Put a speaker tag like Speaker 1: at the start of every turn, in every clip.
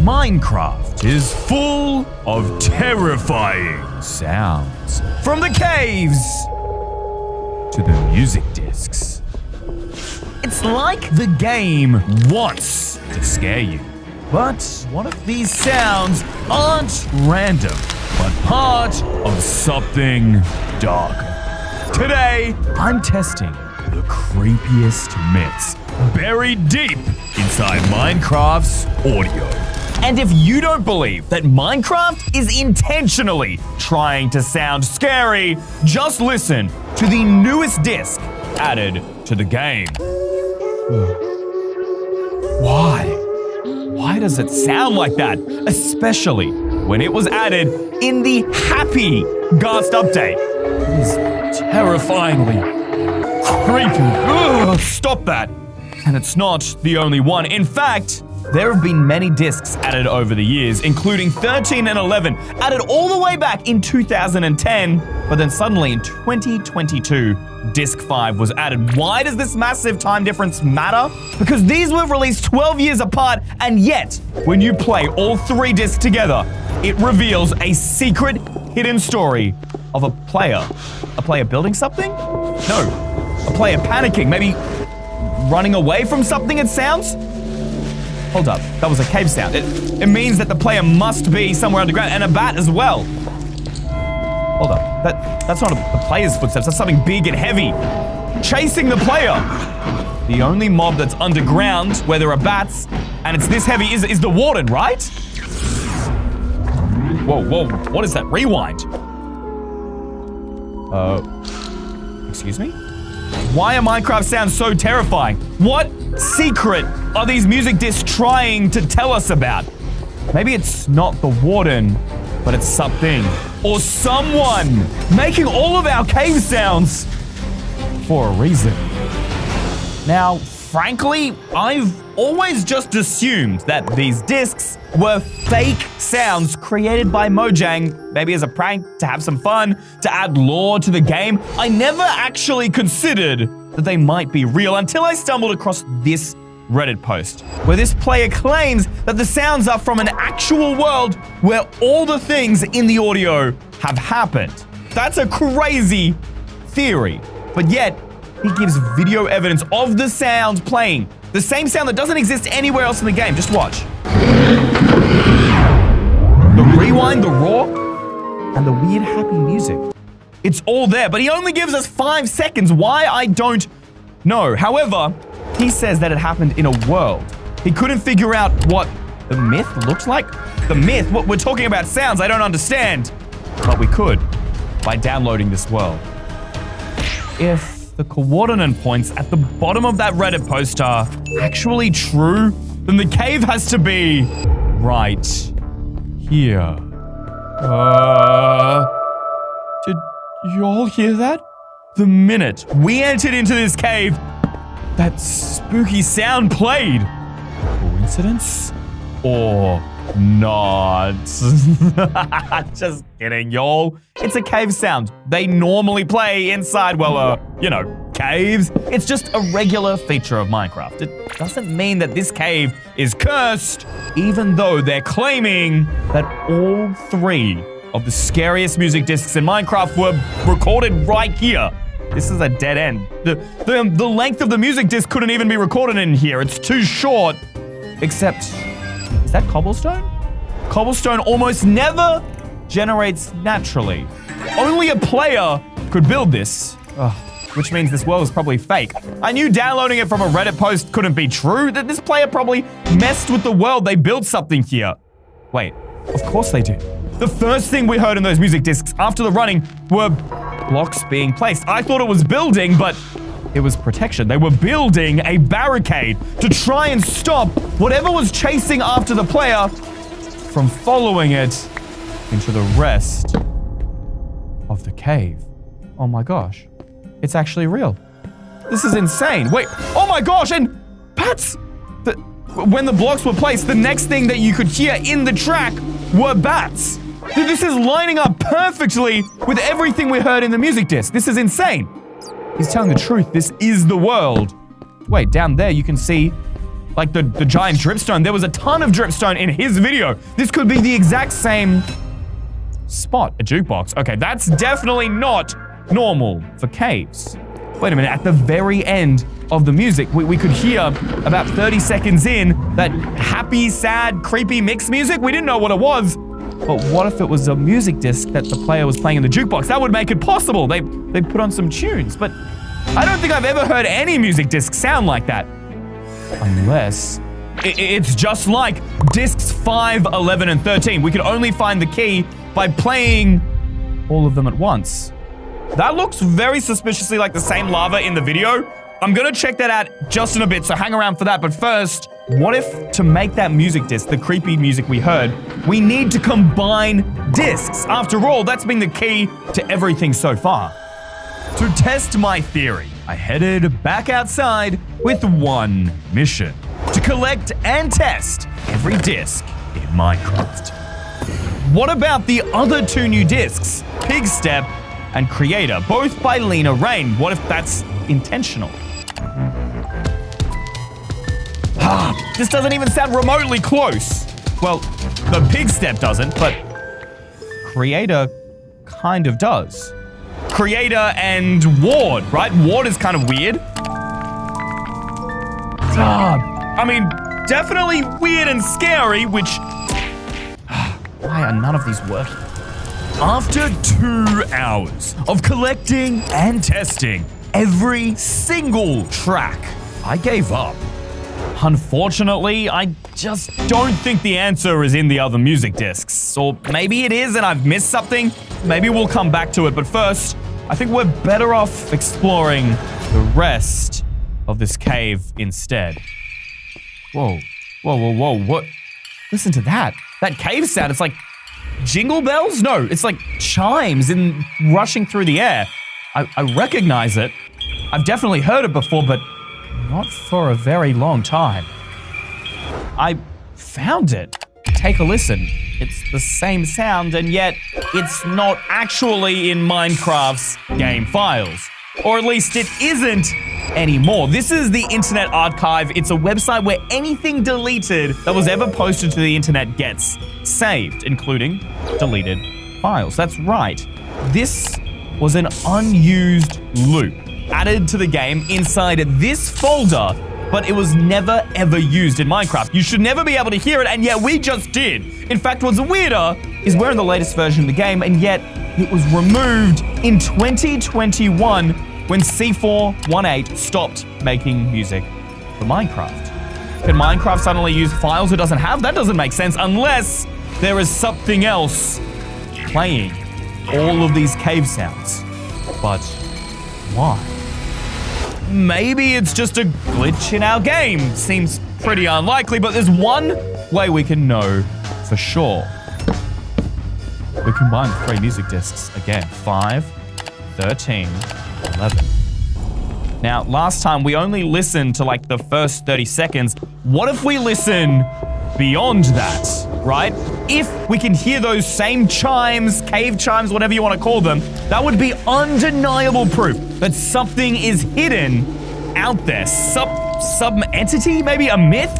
Speaker 1: Minecraft is full of terrifying sounds. From the caves to the music discs. It's like the game wants to scare you. But what if these sounds aren't random, but part of something darker? Today, I'm testing the creepiest myths buried deep inside Minecraft's audio. And if you don't believe that Minecraft is intentionally trying to sound scary, just listen to the newest disc added to the game. Why? Why does it sound like that? Especially when it was added in the Happy Ghast update. It is terrifyingly creepy. Ugh, stop that. And it's not the only one. In fact, there have been many discs added over the years, including 13 and 11, added all the way back in 2010, but then suddenly in 2022, Disc 5 was added. Why does this massive time difference matter? Because these were released 12 years apart, and yet, when you play all three discs together, it reveals a secret hidden story of a player. A player building something? No. A player panicking, maybe running away from something, it sounds? Hold up, that was a cave sound. It means that the player must be somewhere underground, and a bat as well. Hold up, that's not the player's footsteps, that's something big and heavy. Chasing the player. The only mob that's underground where there are bats, and it's this heavy, is the warden, right? Whoa, what is that? Rewind. Excuse me? Why are Minecraft sounds so terrifying? What secret are these music discs trying to tell us about? Maybe it's not the warden, but it's something or someone making all of our cave sounds for a reason. Now, frankly, I've always just assumed that these discs were fake sounds created by Mojang, maybe as a prank, to have some fun, to add lore to the game. I never actually considered that they might be real until I stumbled across this Reddit post, where this player claims that the sounds are from an actual world where all the things in the audio have happened. That's a crazy theory, but yet he gives video evidence of the sound playing. The same sound that doesn't exist anywhere else in the game. Just watch. The rewind, the roar, and the weird happy music. It's all there, but he only gives us 5 seconds. Why? I don't know. However, he says that it happened in a world. He couldn't figure out what the myth looks like. The myth? What we're talking about sounds I don't understand. But we could by downloading this world. If the coordinate points at the bottom of that Reddit post are actually true, then the cave has to be right here. Did you all hear that? The minute we entered into this cave, that spooky sound played. Coincidence? Or not? Just kidding, y'all. It's a cave sound. They normally play inside, caves. It's just a regular feature of Minecraft. It doesn't mean that this cave is cursed, even though they're claiming that all 3 of the scariest music discs in Minecraft were recorded right here. This is a dead end. The length of the music disc couldn't even be recorded in here. It's too short. Except, is that cobblestone? Cobblestone almost never generates naturally. Only a player could build this. Which means this world is probably fake. I knew downloading it from a Reddit post couldn't be true, that this player probably messed with the world. They built something here. Wait, of course they did. The first thing we heard in those music discs after the running were blocks being placed. I thought it was building, but it was protection. They were building a barricade to try and stop whatever was chasing after the player from following it into the rest of the cave. Oh my gosh. It's actually real. This is insane. Wait, oh my gosh, and bats! When the blocks were placed, the next thing that you could hear in the track were bats. This is lining up perfectly with everything we heard in the music disc. This is insane. He's telling the truth. This is the world. Wait, down there you can see like the giant dripstone. There was a ton of dripstone in his video. This could be the exact same spot, a jukebox. Okay, that's definitely not normal for caves. Wait a minute, at the very end of the music, we could hear about 30 seconds in that happy, sad, creepy mix music. We didn't know what it was. But what if it was a music disc that the player was playing in the jukebox? That would make it possible. They put on some tunes, but I don't think I've ever heard any music disc sound like that. Unless it's just like discs 5, 11, and 13. We could only find the key by playing all of them at once. That looks very suspiciously like the same lava in the video. I'm gonna check that out just in a bit, so hang around for that. But first, what if to make that music disc, the creepy music we heard, we need to combine discs? After all, that's been the key to everything so far. To test my theory, I headed back outside with one mission: to collect and test every disc in Minecraft. What about the other two new discs, Pig Step and Creator, both by Lena Rain? What if that's intentional? This doesn't even sound remotely close. Well, the Pig Step doesn't, but Creator kind of does. Creator and Ward, right? Ward is kind of weird. I mean, definitely weird and scary, which... Why are none of these working? After 2 hours of collecting and testing every single track, I gave up. Unfortunately, I just don't think the answer is in the other music discs. Or maybe it is and I've missed something. Maybe we'll come back to it. But first, I think we're better off exploring the rest of this cave instead. Whoa, whoa, whoa, whoa, what? Listen to that. That cave sound, it's like jingle bells? No, it's like chimes in rushing through the air. I recognize it. I've definitely heard it before, but not for a very long time. I found it. Take a listen. It's the same sound, and yet it's not actually in Minecraft's game files. Or at least it isn't anymore. This is the Internet Archive. It's a website where anything deleted that was ever posted to the internet gets saved, including deleted files. That's right. This was an unused loop added to the game inside this folder, but it was never ever used in Minecraft. You should never be able to hear it, and yet we just did. In fact, what's weirder is we're in the latest version of the game, and yet it was removed in 2021 when C418 stopped making music for Minecraft. Can Minecraft suddenly use files it doesn't have? That doesn't make sense unless there is something else playing all of these cave sounds. But why? Maybe it's just a glitch in our game. Seems pretty unlikely, but there's one way we can know for sure. We combine the 3 music discs again. 5, 13, 11. Now, last time we only listened to like the first 30 seconds. What if we listen beyond that, right? If we can hear those same chimes, cave chimes, whatever you want to call them, that would be undeniable proof that something is hidden out there. Some entity, maybe a myth?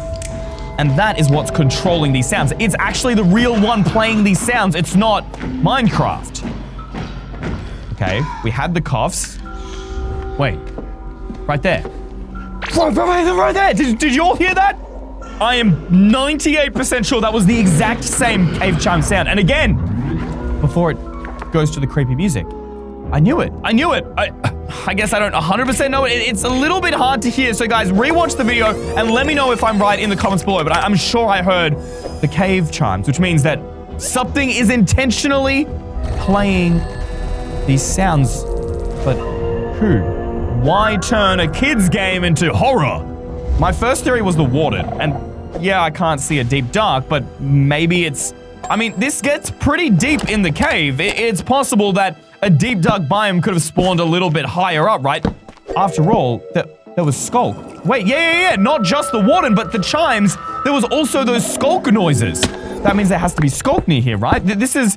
Speaker 1: And that is what's controlling these sounds. It's actually the real one playing these sounds. It's not Minecraft. Okay, we had the coughs. Wait, right there. Right there. Did you all hear that? I am 98% sure that was the exact same cave chime sound. And again, before it goes to the creepy music. I knew it. I guess I don't 100% know it. It's a little bit hard to hear. So guys, rewatch the video and let me know if I'm right in the comments below. But I'm sure I heard the cave chimes, which means that something is intentionally playing these sounds. But who? Why turn a kid's game into horror? My first theory was the warden. And yeah, I can't see a deep dark, but maybe it's... I mean, this gets pretty deep in the cave. It's possible that a deep dark biome could have spawned a little bit higher up, right? After all, there was Skulk. Wait, yeah, not just the warden, but the chimes. There was also those Skulk noises. That means there has to be Skulk near here, right? This is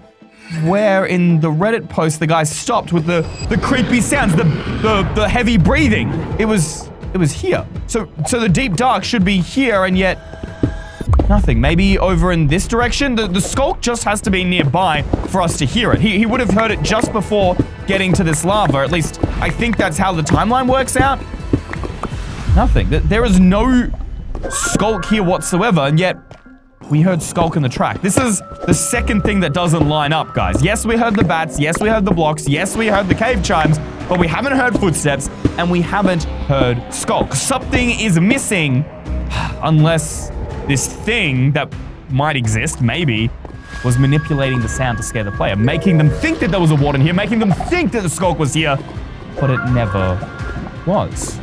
Speaker 1: where in the Reddit post the guy stopped with the creepy sounds, the heavy breathing. It was it was here. So the deep dark should be here, and yet nothing. Maybe over in this direction? The skulk just has to be nearby for us to hear it. He would have heard it just before getting to this lava. At least, I think that's how the timeline works out. Nothing. There is no skulk here whatsoever, and yet we heard skulk in the track. This is the second thing that doesn't line up, guys. Yes, we heard the bats. Yes, we heard the blocks. Yes, we heard the cave chimes, but we haven't heard footsteps, and we haven't heard skulk. Something is missing, unless this thing that might exist, maybe, was manipulating the sound to scare the player, making them think that there was a warden here, making them think that the skulk was here, but it never was.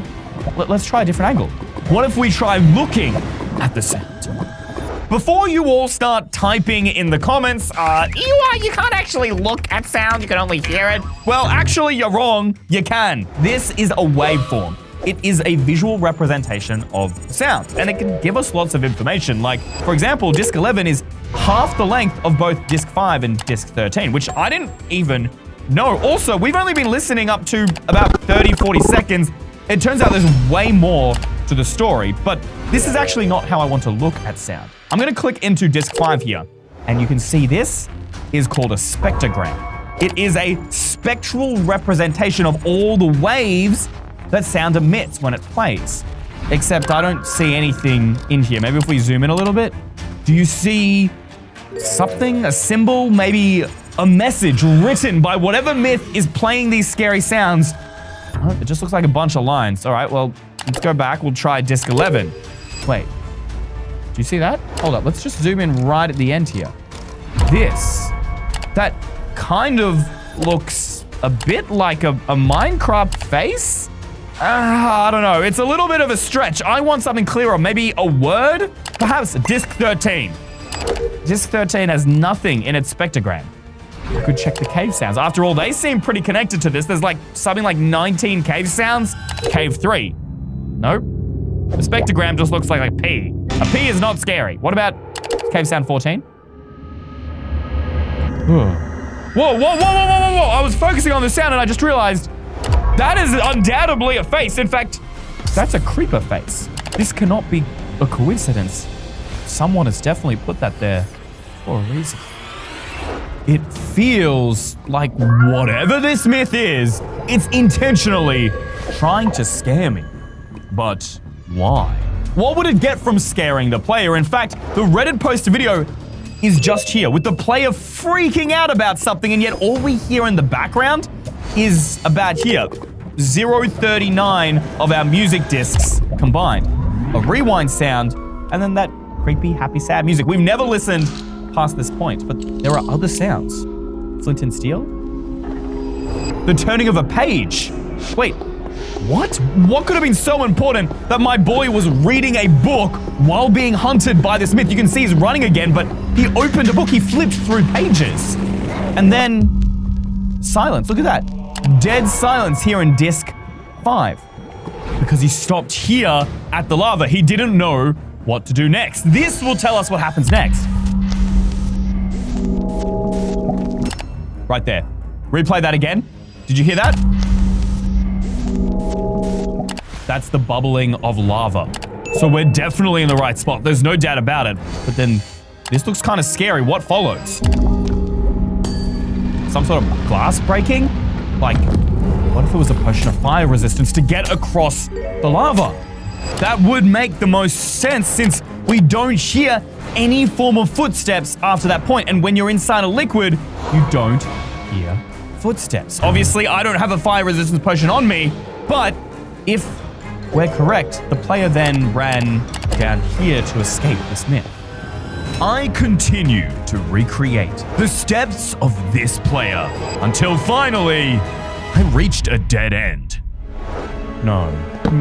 Speaker 1: Let's try a different angle. What if we try looking at the sound? Before you all start typing in the comments, you can't actually look at sound, you can only hear it. Well, actually, you're wrong. You can. This is a waveform. It is a visual representation of sound, and it can give us lots of information. Like, for example, Disc 11 is half the length of both Disc 5 and Disc 13, which I didn't even know. Also, we've only been listening up to about 30, 40 seconds. It turns out there's way more to the story, but this is actually not how I want to look at sound. I'm gonna click into Disc 5 here, and you can see this is called a spectrogram. It is a spectral representation of all the waves that sound emits when it plays. Except I don't see anything in here. Maybe if we zoom in a little bit. Do you see something, a symbol, maybe a message written by whatever myth is playing these scary sounds? Oh, it just looks like a bunch of lines. All right, well, let's go back. We'll try Disc 11. Wait, do you see that? Hold up, let's just zoom in right at the end here. That kind of looks a bit like a Minecraft face? I don't know. It's a little bit of a stretch. I want something clearer. Maybe a word? Perhaps Disc 13. Disc 13 has nothing in its spectrogram. I could check the cave sounds. After all, they seem pretty connected to this. There's like something like 19 cave sounds. Cave 3. Nope. The spectrogram just looks like a P. A P is not scary. What about cave sound 14? Whoa. I was focusing on the sound and I just realized that is undoubtedly a face. In fact, that's a creeper face. This cannot be a coincidence. Someone has definitely put that there for a reason. It feels like whatever this myth is, it's intentionally trying to scare me. But why? What would it get from scaring the player? In fact, the Reddit post video is just here with the player freaking out about something, and yet all we hear in the background is about here. 039 of our music discs combined. A rewind sound, and then that creepy, happy, sad music. We've never listened past this point, but there are other sounds. Flint and steel? The turning of a page. Wait, what? What could have been so important that my boy was reading a book while being hunted by this myth? You can see he's running again, but he opened a book, he flipped through pages. And then silence, look at that. Dead silence here in Disc 5. Because he stopped here at the lava. He didn't know what to do next. This will tell us what happens next. Right there. Replay that again. Did you hear that? That's the bubbling of lava. So we're definitely in the right spot. There's no doubt about it. But then this looks kind of scary. What follows? Some sort of glass breaking? Like, what if it was a potion of fire resistance to get across the lava? That would make the most sense since we don't hear any form of footsteps after that point. And when you're inside a liquid, you don't hear footsteps. Obviously, I don't have a fire resistance potion on me, but if we're correct, the player then ran down here to escape this myth. I continue to recreate the steps of this player until finally I reached a dead end. No, you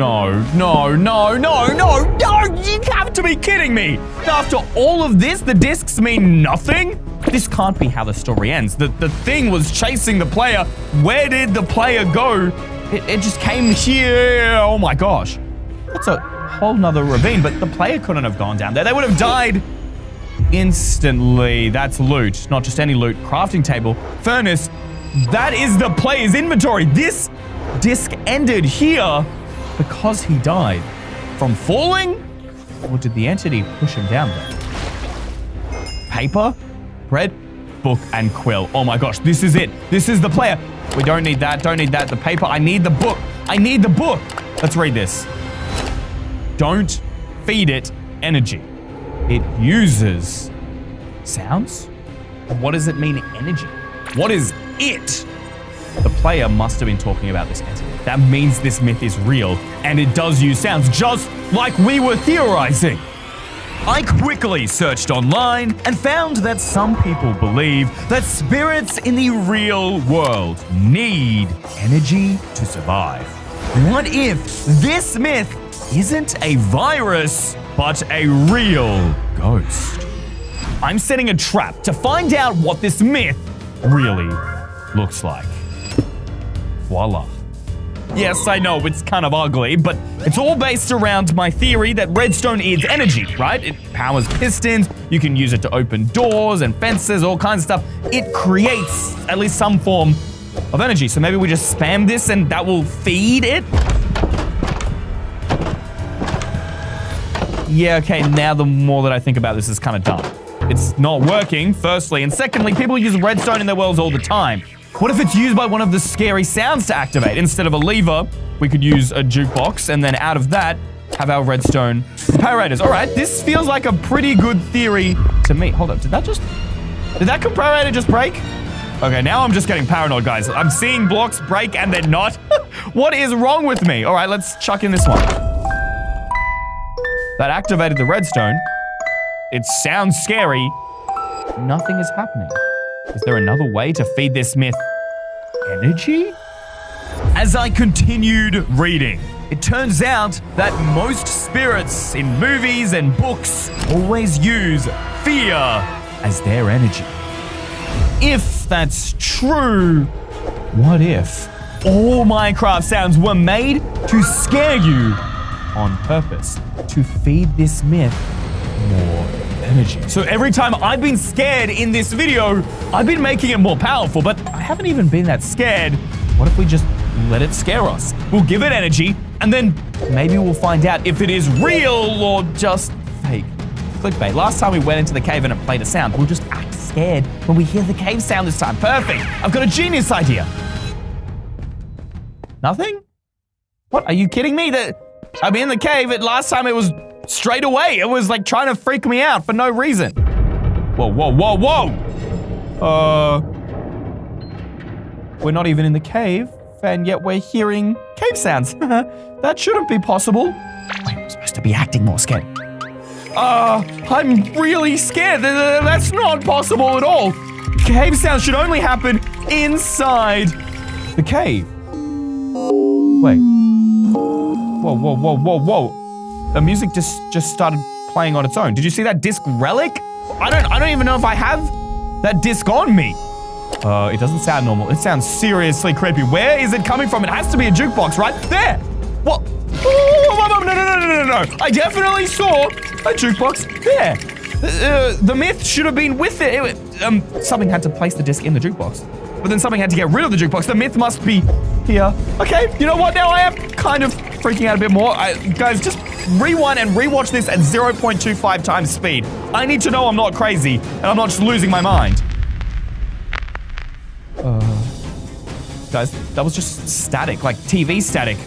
Speaker 1: have to be kidding me. After all of this, the discs mean nothing? This can't be how the story ends. The thing was chasing the player. Where did the player go? It just came here. Oh my gosh. That's a whole nother ravine, but the player couldn't have gone down there. They would have died instantly. That's loot, not just any loot. Crafting table, furnace. That is the player's inventory. This disc ended here. because he died from falling? Or did the entity push him down there? Paper, bread, book, and quill. Oh my gosh, this is it. This is the player. We don't need that, the paper. I need the book. I need the book. Let's read this. Don't feed it energy. It uses sounds? What does it mean, energy? What is it? The player must have been talking about this entity. That means this myth is real, and it does use sounds, just like we were theorizing. I quickly searched online and found that some people believe that spirits in the real world need energy to survive. What if this myth isn't a virus, but a real ghost? I'm setting a trap to find out what this myth really looks like. Voila. Yes, I know, it's kind of ugly, but it's all based around my theory that redstone is energy, right? It powers pistons, you can use it to open doors and fences, all kinds of stuff. It creates at least some form of energy, so maybe we just spam this and that will feed it? Yeah, okay, now the more that I think about this, is kind of dumb. It's not working, firstly, and secondly, people use redstone in their worlds all the time. What if it's used by one of the scary sounds to activate? Instead of a lever, we could use a jukebox, and then out of that, have our redstone comparators. All right, this feels like a pretty good theory to me. Hold up, did that comparator just break? Okay, now I'm just getting paranoid, guys. I'm seeing blocks break and they're not. What is wrong with me? All right, let's chuck in this one. That activated the redstone. It sounds scary. Nothing is happening. Is there another way to feed this myth energy? As I continued reading, it turns out that most spirits in movies and books always use fear as their energy. If that's true, what if all Minecraft sounds were made to scare you on purpose, to feed this myth more energy? So every time I've been scared in this video, I've been making it more powerful, but I haven't even been that scared. What if we just let it scare us? We'll give it energy, and then maybe we'll find out if it is real or just fake. Clickbait. Last time we went into the cave and it played a sound, we'll just act scared when we hear the cave sound this time. Perfect. I've got a genius idea. Nothing? What? Are you kidding me? I'm in the cave. Last time it was straight away. It was like trying to freak me out for no reason. Whoa, whoa, whoa, whoa. We're not even in the cave, and yet we're hearing cave sounds. That shouldn't be possible. Wait, I'm supposed to be acting more scared. I'm really scared. That's not possible at all. Cave sounds should only happen inside the cave. Wait. Whoa, whoa, whoa, whoa, whoa. The music just started playing on its own. Did you see that disc relic? I don't even know if I have that disc on me. It doesn't sound normal. It sounds seriously creepy. Where is it coming from? It has to be a jukebox, right? There! What? Oh, no. I definitely saw a jukebox there. The myth should have been with it. Something had to place the disc in the jukebox. But then something had to get rid of the jukebox. The myth must be here. Okay, you know what? Now I am kind of freaking out a bit more. Guys, just rewind and rewatch this at 0.25 times speed. I need to know I'm not crazy and I'm not just losing my mind. Guys, that was just static, like TV static.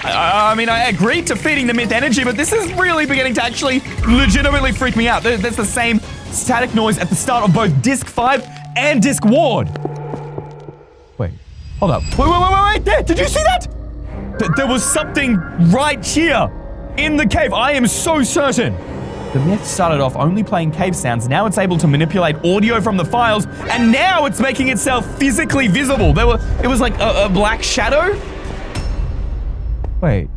Speaker 1: I mean, I agreed to feeding the myth energy, but this is really beginning to actually legitimately freak me out. There's the same static noise at the start of both Disc 5 and Disc Ward. Wait, hold up. Wait, there, did you see that? There was something right here in the cave. I am so certain. The myth started off only playing cave sounds. Now it's able to manipulate audio from the files, and now it's making itself physically visible. It was like a black shadow. Wait,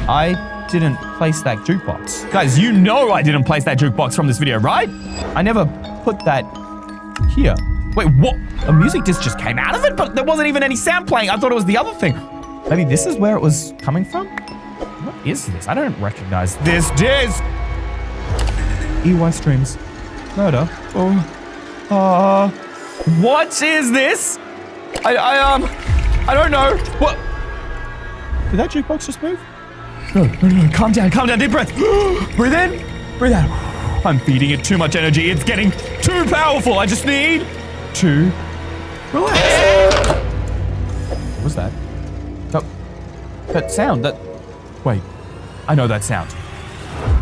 Speaker 1: I didn't place that jukebox. Guys, you know I didn't place that jukebox from this video, right? I never put that here. Wait, what? A music disc just came out of it, but there wasn't even any sound playing. I thought it was the other thing. Maybe this is where it was coming from? What is this? I don't recognize this disc. EYstream's murder. What is this? I don't know. What? Did that jukebox just move? No. Calm down. Deep breath. Breathe in. Breathe out. I'm feeding it too much energy. It's getting too powerful. I just need to relax. What was that? That sound. Wait. I know that sound.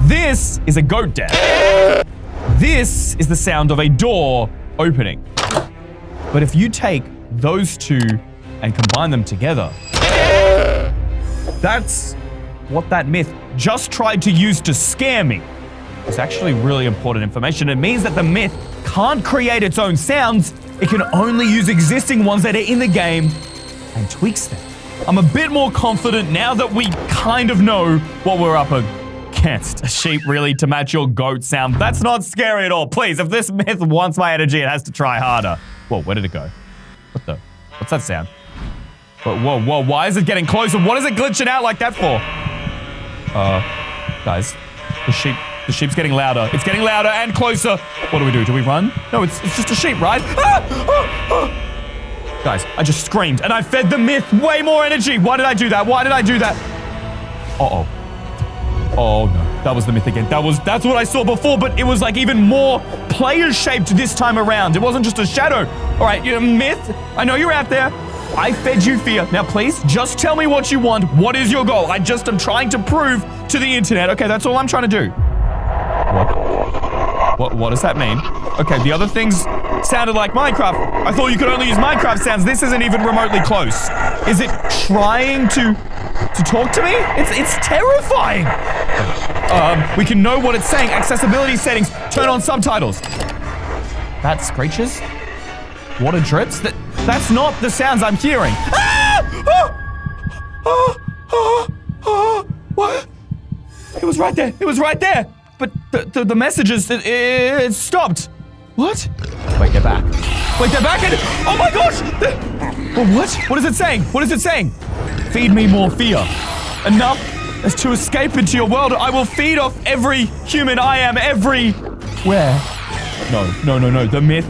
Speaker 1: This is a goat death. This is the sound of a door opening. But if you take those two and combine them together, that's what that myth just tried to use to scare me. It's actually really important information. It means that the myth can't create its own sounds. It can only use existing ones that are in the game and tweaks them. I'm a bit more confident now that we kind of know what we're up against. A sheep really to match your goat sound. That's not scary at all. Please, if this myth wants my energy, it has to try harder. Whoa, where did it go? What's that sound? Whoa, why is it getting closer? What is it glitching out like that for? Guys, the sheep's getting louder. It's getting louder and closer. What do we do? Do we run? No, it's just a sheep, right? Guys, I just screamed and I fed the myth way more energy. Why did I do that? Uh-oh. Oh no, that was the myth again. That's what I saw before, but it was like even more player-shaped this time around. It wasn't just a shadow. All right, myth, I know you're out there. I fed you fear. Now please, just tell me what you want. What is your goal? I just am trying to prove to the internet. Okay, that's all I'm trying to do. What does that mean? Okay, the other things sounded like Minecraft. I thought you could only use Minecraft sounds. This isn't even remotely close. Is it trying to talk to me? It's terrifying. We can know what it's saying. Accessibility settings. Turn on subtitles. That screeches? Water drips? That's not the sounds I'm hearing. What? It was right there. But the messages, it stopped. What? Wait, they're back. And oh my gosh! What is it saying? Feed me more fear. Enough as to escape into your world. I will feed off every human. I am everywhere. No. The myth.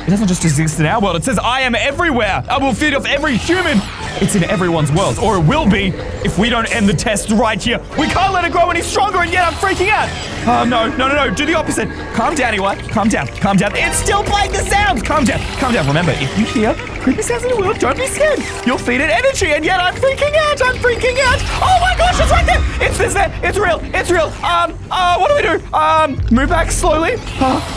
Speaker 1: It doesn't just exist in our world. It says I am everywhere. I will feed off every human. It's in everyone's world, or it will be if we don't end the test right here. We can't let it grow any stronger, and yet I'm freaking out. Oh, no. Do the opposite. Calm down, EY. Calm down. It's still playing the sounds. Calm down. Remember, if you hear creepy sounds in the world, don't be scared. You'll feed it energy, and yet I'm freaking out. Oh my gosh, it's right there. It's there. It's real. What do we do? Move back slowly.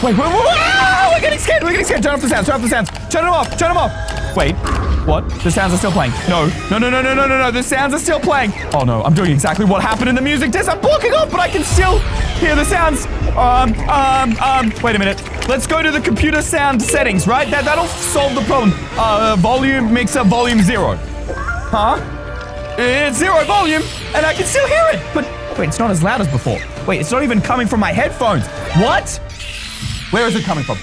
Speaker 1: Wait. We're getting scared. Turn off the sounds. Turn them off. Wait. What? The sounds are still playing. No. The sounds are still playing. Oh no, I'm doing exactly what happened in the music test. I'm blocking off, but I can still hear the sounds. Wait a minute. Let's go to the computer sound settings, right? That'll solve the problem. Volume mixer, volume 0. Huh? It's 0 volume, and I can still hear it. But wait, it's not as loud as before. Wait, it's not even coming from my headphones. What? Where is it coming from?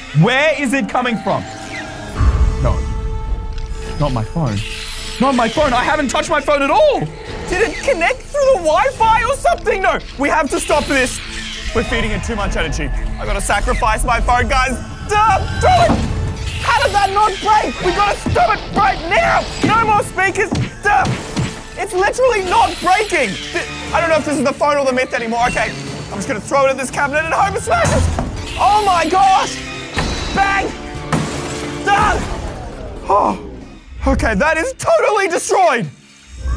Speaker 1: No. Not my phone. I haven't touched my phone at all. Did it connect through the Wi-Fi or something? No, we have to stop this. We're feeding it too much energy. I gotta sacrifice my phone, guys. Throw it! How did that not break? We gotta stop it right now. No more speakers. It's literally not breaking. I don't know if this is the phone or the myth anymore. Okay, I'm just gonna throw it at this cabinet and hope it smashes. Oh my gosh! Bang! Oh. Okay, that is totally destroyed.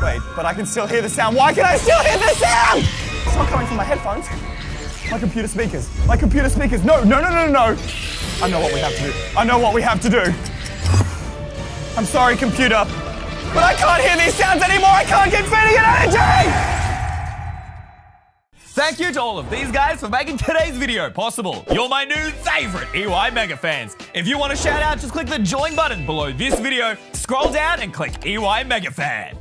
Speaker 1: Wait, but I can still hear the sound. Why can I still hear the sound? It's not coming from my headphones. My computer speakers. No. I know what we have to do. I'm sorry, computer, but I can't hear these sounds anymore. I can't keep feeding it energy. Thank you to all of these guys for making today's video possible. You're my new favorite EY Mega fans. If you want a shout out, just click the join button below this video, scroll down and click EY Mega Fan.